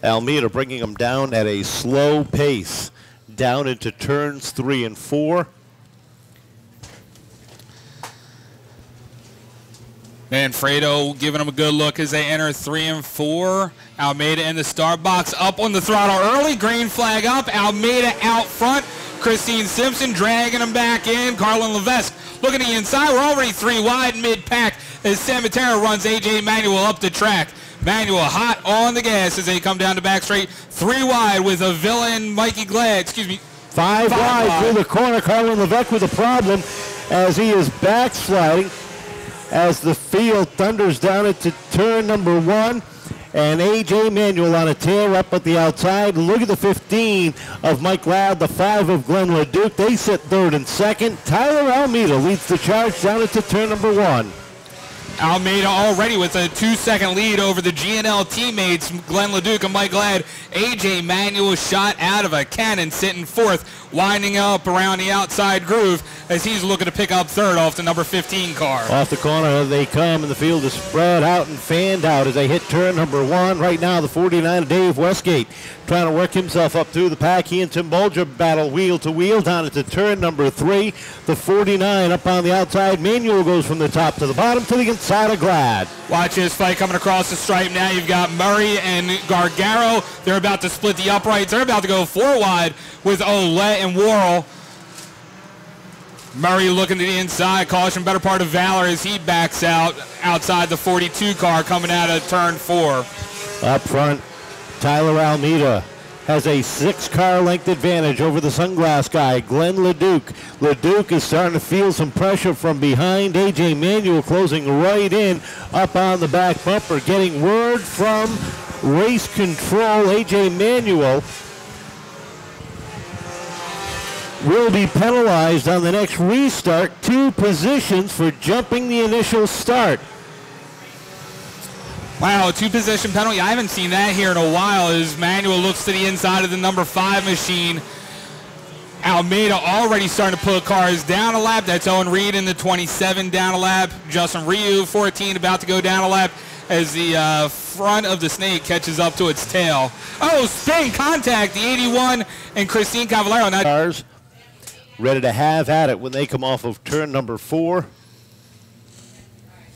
Almeida bringing them down at a slow pace, down into turns 3 and 4. Manfredo giving them a good look as they enter 3 and 4. Almeida in the start box, up on the throttle early. Green flag up. Almeida out front. Christine Simpson dragging him back in. Carlin Levesque looking at the inside. We're already 3 wide mid-pack as Samatera runs A.J. Manuel up the track. Manuel hot on the gas as they come down the back straight. 3 wide with Avila and Mikey Glad. Excuse me. 5 wide through the corner. Carlin Levesque with a problem as he is backsliding as the field thunders down into turn number 1. And A.J. Manuel on a tear up at the outside. Look at the 15 of Mike Ladd, the 5 of Glenn LeDuc. They sit 3rd and 2nd. Tyler Almeida leads the charge down into turn number 1. Almeida already with a 2-second lead over the GNL teammates, Glenn LeDuc and Mike Glad. A.J. Manuel shot out of a cannon, sitting 4th, winding up around the outside groove as he's looking to pick up 3rd off the number 15 car. Off the corner they come, and the field is spread out and fanned out as they hit turn number 1. Right now, the 49 of Dave Westgate trying to work himself up through the pack. He and Tim Bolger battle wheel to wheel down into turn number 3. The 49 up on the outside. Manuel goes from the top to the bottom to the inside of Glad. Watch this fight coming across the stripe now. You've got Murray and Gargaro. They're about to split the uprights. They're about to go 4 wide with Olette and Worrell. Murray looking to the inside. Caution, better part of Valor as he backs out outside the 42 car coming out of turn 4. Up front, Tyler Almeida has a 6-car length advantage over the sunglass guy, Glenn LeDuc. LeDuc is starting to feel some pressure from behind. A.J. Manuel closing right in up on the back bumper. Getting word from race control, A.J. Manuel will be penalized on the next restart. 2 positions for jumping the initial start. Wow, a 2-position penalty. I haven't seen that here in a while as Manuel looks to the inside of the number 5 machine. Almeida already starting to put cars down a lap. That's Owen Reed in the 27 down a lap. Justin Ryu, 14, about to go down a lap as the front of the snake catches up to its tail. Oh, spin contact, the 81 and Christine Cavallero. Now cars ready to have at it when they come off of turn number 4.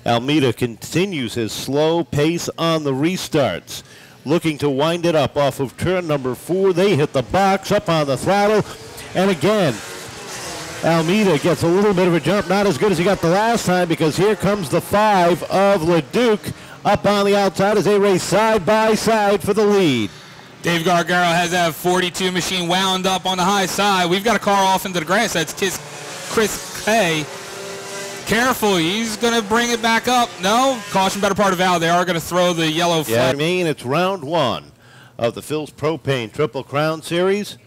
Almeida continues his slow pace on the restarts, looking to wind it up off of turn number 4. They hit the box up on the throttle, and again, Almeida gets a little bit of a jump, not as good as he got the last time, because here comes the 5 of LeDuc up on the outside as they race side by side for the lead. Dave Gargaro has that 42 machine wound up on the high side. We've got a car off into the grass. That's Chris Kay. Careful, he's going to bring it back up. No, caution, better part of Val. They are going to throw the yellow flag. Yeah, I mean, it's round 1 of the Phil's Propane Triple Crown Series.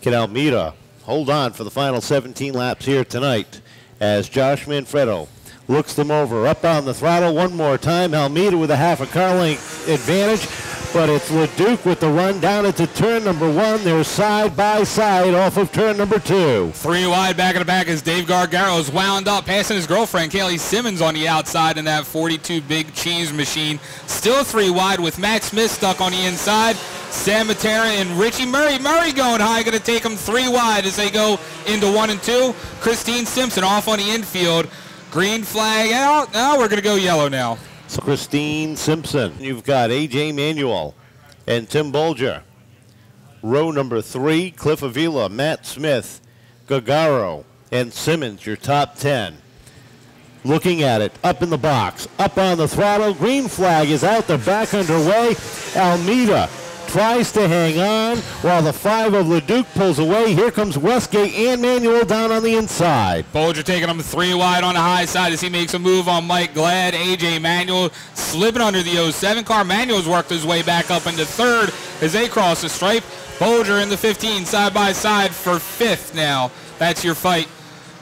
Can Almeida hold on for the final 17 laps here tonight as Josh Manfredo looks them over. Up on the throttle one more time. Almeida with a half a car length advantage, but it's LeDuc with the run down into turn number 1. They're side by side off of turn number 2. 3 wide back in the back as Dave Gargaro is wound up, passing his girlfriend, Kaylee Simmons, on the outside in that 42 Big Cheese machine. Still 3 wide with Matt Smith stuck on the inside. Sam Matera and Richie Murray. Murray going high, going to take them 3 wide as they go into 1 and 2. Christine Simpson off on the infield. Green flag out. Now we're going to go yellow now. So Christine Simpson. You've got A.J. Manuel and Tim Bolger. Row number 3, Cliff Avila, Matt Smith, Gargaro, and Simmons, your top 10. Looking at it, up in the box, up on the throttle. Green flag is out. They're back underway. Almeida tries to hang on while the 5 of LeDuc pulls away. Here comes Westgate and Manuel down on the inside. Bolger taking him 3 wide on the high side as he makes a move on Mike Glad. A.J. Manuel slipping under the 07 car. Manuel's worked his way back up into 3rd as they cross the stripe. Bolger in the 15 side by side for 5th now. That's your fight.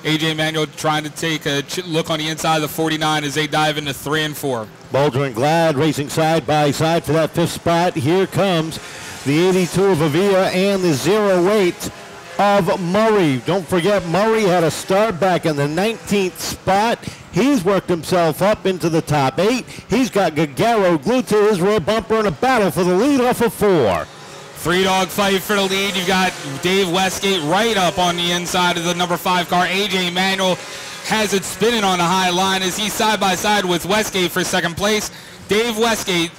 A.J. Manuel trying to take a look on the inside of the 49 as they dive into 3 and 4. Bolger and Glad racing side by side for that 5th spot. Here comes the 82 of Avila and the 08 of Murray. Don't forget, Murray had a start back in the 19th spot. He's worked himself up into the top 8. He's got Gagaro glued to his rear bumper in a battle for the lead off of 4. Three-dog fight for the lead. You've got Dave Westgate right up on the inside of the number 5 car. A.J. Manuel has it spinning on the high line as he's side-by-side with Westgate for second place. Dave Westgate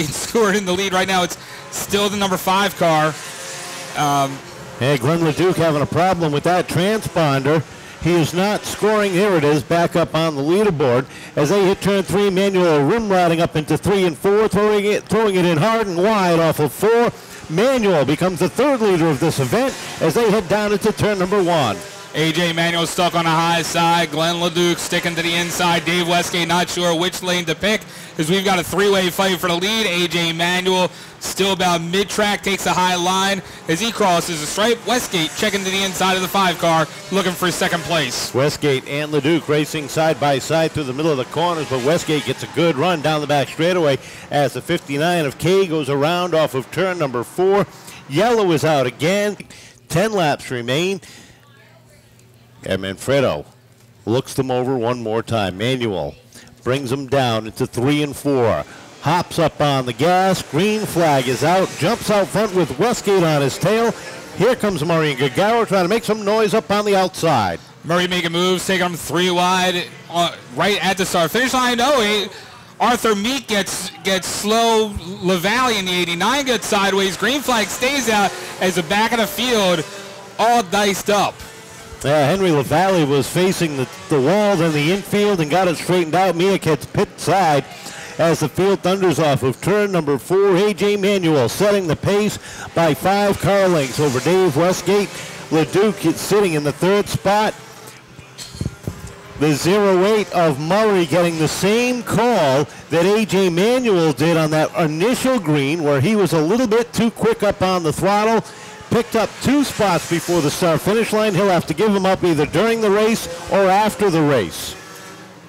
scored in the lead right now. It's still the number 5 car. Hey, Glenn LeDuc having a problem with that transponder. He is not scoring. Here it is, back up on the leaderboard. As they hit turn 3, Manuel rim routing up into 3 and 4, throwing it in hard and wide off of 4. Manuel becomes the 3rd leader of this event as they head down into turn number 1. A.J. Manuel stuck on the high side. Glenn LeDuc sticking to the inside. Dave Westgate not sure which lane to pick as we've got a 3-way fight for the lead. A.J. Manuel still about mid-track, takes a high line as he crosses the stripe. Westgate checking to the inside of the 5 car, looking for second place. Westgate and LeDuc racing side by side through the middle of the corners, but Westgate gets a good run down the back straightaway as the 59 of K goes around off of turn number 4. Yellow is out again. 10 laps remain. And Manfredo looks them over one more time. Manuel brings them down into 3 and 4. Hops up on the gas. Green flag is out. Jumps out front with Westgate on his tail. Here comes Murray and Gagaro trying to make some noise up on the outside. Murray making moves, taking them 3 wide right at the start finish line. Arthur Meek gets slow. LaValle in the 89 gets sideways. Green flag stays out as the back of the field all diced up. Henry LaValle was facing the wall, then the infield, and got it straightened out. Meek hits pit side as the field thunders off of turn number 4. A.J. Manuel setting the pace by 5 car lengths over Dave Westgate. LeDuc is sitting in the 3rd spot. The 08 of Murray getting the same call that A.J. Manuel did on that initial green where he was a little bit too quick up on the throttle. Picked up 2 spots before the start finish line. He'll have to give them up either during the race or after the race.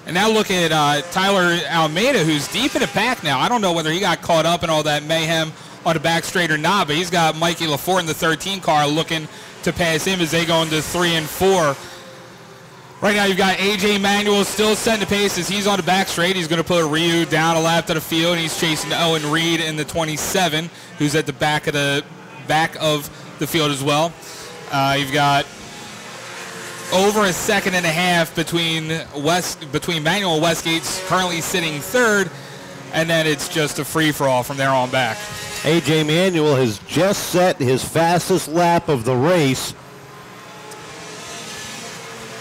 And now look at Tyler Almeida, who's deep in the pack now. I don't know whether he got caught up in all that mayhem on the back straight or not, but he's got Mikey LaForte in the 13 car looking to pass him as they go into 3 and 4. Right now you've got A.J. Manuel still setting the pace as he's on the back straight. He's going to put Ryu down a lap to the field, and he's chasing Owen Reed in the 27, who's at the back of the field as well. You've got over a second and a half between Manuel and Westgate's currently sitting 3rd, and then it's just a free-for-all from there on back. A.J. Manuel has just set his fastest lap of the race,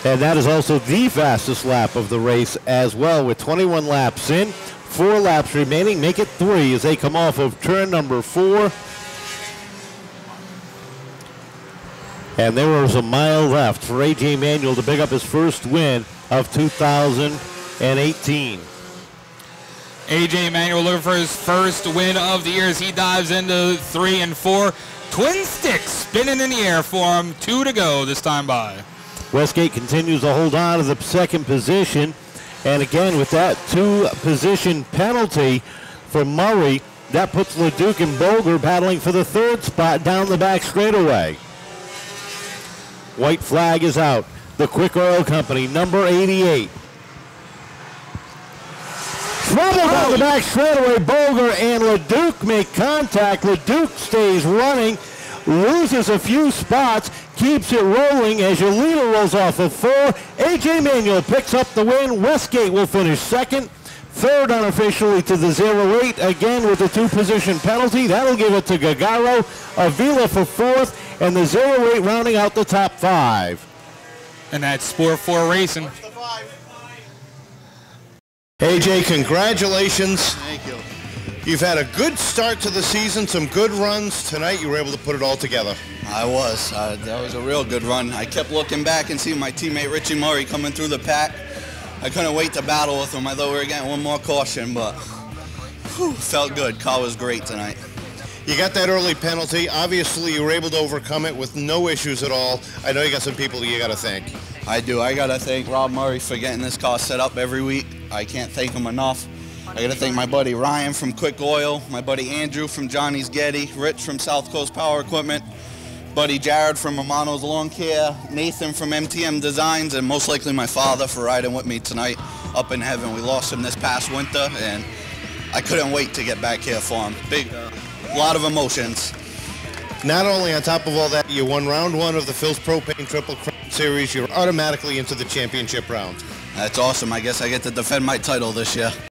and that is also the fastest lap of the race as well, with 21 laps in, 4 laps remaining. Make it 3 as they come off of turn number 4. And there was a mile left for A.J. Manuel to pick up his first win of 2018. A.J. Manuel looking for his first win of the year as he dives into 3 and 4. Twin sticks spinning in the air for him. 2 to go this time by. Westgate continues to hold on to the 2nd position. And again, with that 2-position penalty for Murray, that puts LeDuc and Boger battling for the 3rd spot down the back straightaway. White flag is out. The Quick Oil Company, number 88. Trouble down the back straightaway. Boger and LeDuc make contact. LeDuc stays running, loses a few spots, keeps it rolling as your leader rolls off of 4. A.J. Manuel picks up the win. Westgate will finish 2nd. 3rd unofficially to the 08, again with the 2-position penalty. That'll give it to Gagaro. Avila for 4th, and the 08 rounding out the top 5. And that's Sport 4 Racing. AJ, congratulations. Thank you. You've had a good start to the season, some good runs. Tonight you were able to put it all together. I was. That was a real good run. I kept looking back and seeing my teammate Richie Murray coming through the pack. I couldn't wait to battle with him. I thought we were getting one more caution, but felt good. Car was great tonight. You got that early penalty. Obviously, you were able to overcome it with no issues at all. I know you got some people you got to thank. I do. I got to thank Rob Murray for getting this car set up every week. I can't thank him enough. I got to thank my buddy Ryan from Quick Oil, my buddy Andrew from Johnny's Getty, Rich from South Coast Power Equipment, buddy Jared from Romano's Lawn Care, Nathan from MTM Designs, and most likely my father for riding with me tonight up in heaven. We lost him this past winter, and I couldn't wait to get back here for him. Big, lot of emotions. Not only on top of all that, you won round 1 of the Phil's Propane Triple Crown Series. You're automatically into the championship round. That's awesome. I guess I get to defend my title this year.